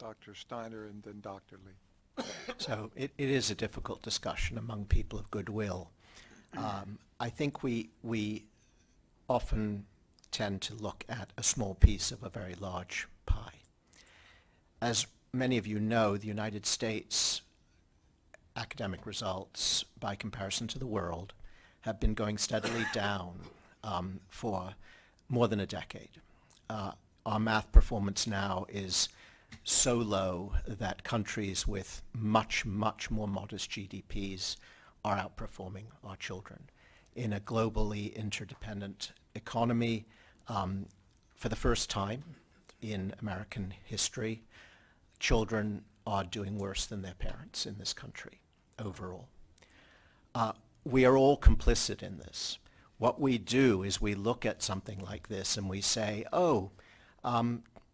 Dr. Steiner, and then Dr. Lee. So it is a difficult discussion among people of goodwill. I think we often tend to look at a small piece of a very large pie. As many of you know, the United States academic results, by comparison to the world, have been going steadily down for more than a decade. Our math performance now is so low that countries with much, much more modest GDPs are outperforming our children. In a globally interdependent economy, for the first time in American history, children are doing worse than their parents in this country overall. We are all complicit in this. What we do is we look at something like this and we say, oh,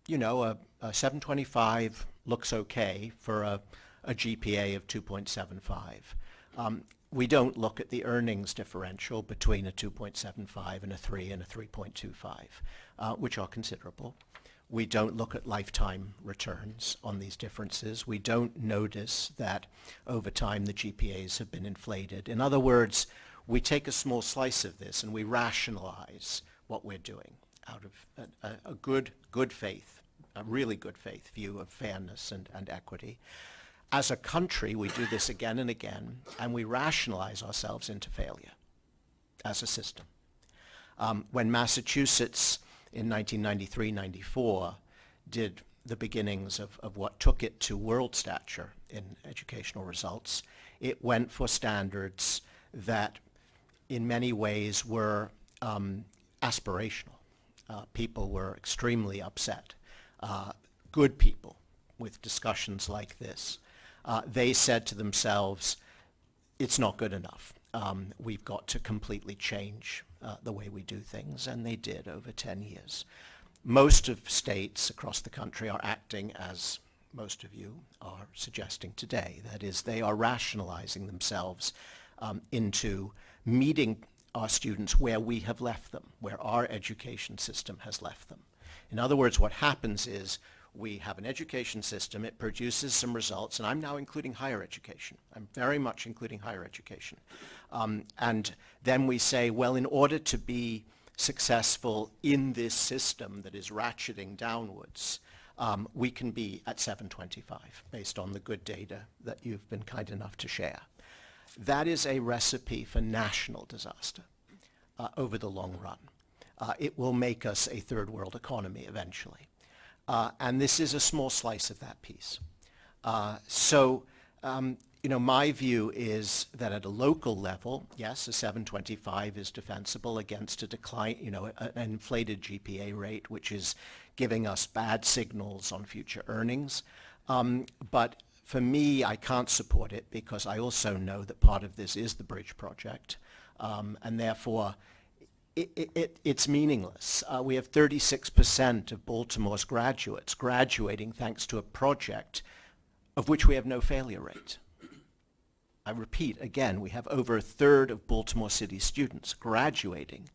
you know, a 725 looks okay for a GPA of 2.75. We don't look at the earnings differential between a 2.75 and a 3 and a 3.25, which are considerable. We don't look at lifetime returns on these differences. We don't notice that over time the GPAs have been inflated. In other words, we take a small slice of this and we rationalize what we're doing out of a good faith, a really good faith view of fairness and equity. As a country, we do this again and again, and we rationalize ourselves into failure as a system. When Massachusetts in 1993-94 did the beginnings of what took it to world stature in educational results, it went for standards that in many ways were aspirational. People were extremely upset. Good people with discussions like this. They said to themselves, it's not good enough. We've got to completely change the way we do things, and they did over 10 years. Most of states across the country are acting as most of you are suggesting today. That is, they are rationalizing themselves into meeting our students where we have left them, where our education system has left them. In other words, what happens is we have an education system, it produces some results, and I'm now including higher education. I'm very much including higher education. And then we say, well, in order to be successful in this system that is ratcheting downwards, we can be at 725 based on the good data that you've been kind enough to share. That is a recipe for national disaster over the long run. It will make us a third world economy eventually. And this is a small slice of that piece. You know, my view is that at a local level, yes, a 725 is defensible against a decline, you know, an inflated GPA rate, which is giving us bad signals on future earnings. But for me, I can't support it because I also know that part of this is the bridge project, and therefore it's meaningless. We have 36% of Baltimore's graduates graduating thanks to a project of which we have no failure rate. I repeat again, we have over a third of Baltimore City students graduating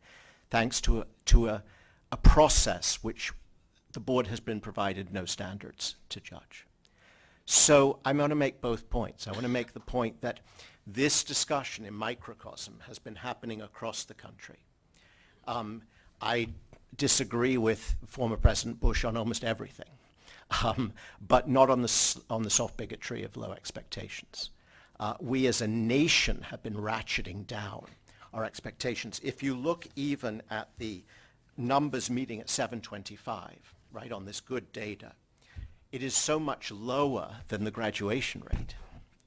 thanks to a process which the board has been provided no standards to judge. So I'm going to make both points. I want to make the point that this discussion in microcosm has been happening across the country. I disagree with former President Bush on almost everything, but not on the soft bigotry of low expectations. We as a nation have been ratcheting down our expectations. If you look even at the numbers meeting at 725, right, on this good data, it is so much lower than the graduation rate,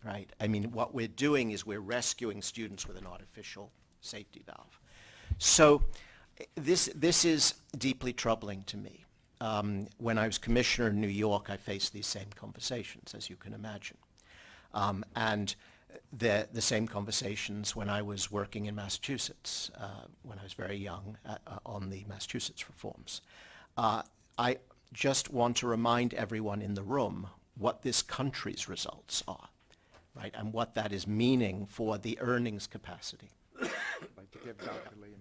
right? I mean, what we're doing is we're rescuing students with an artificial safety valve. So this is deeply troubling to me. When I was commissioner in New York, I faced these same conversations, as you can imagine. And the same conversations when I was working in Massachusetts, when I was very young, on the Massachusetts reforms. I just want to remind everyone in the room what this country's results are, right, and what that is meaning for the earnings capacity. I'd like to give Dr. Lee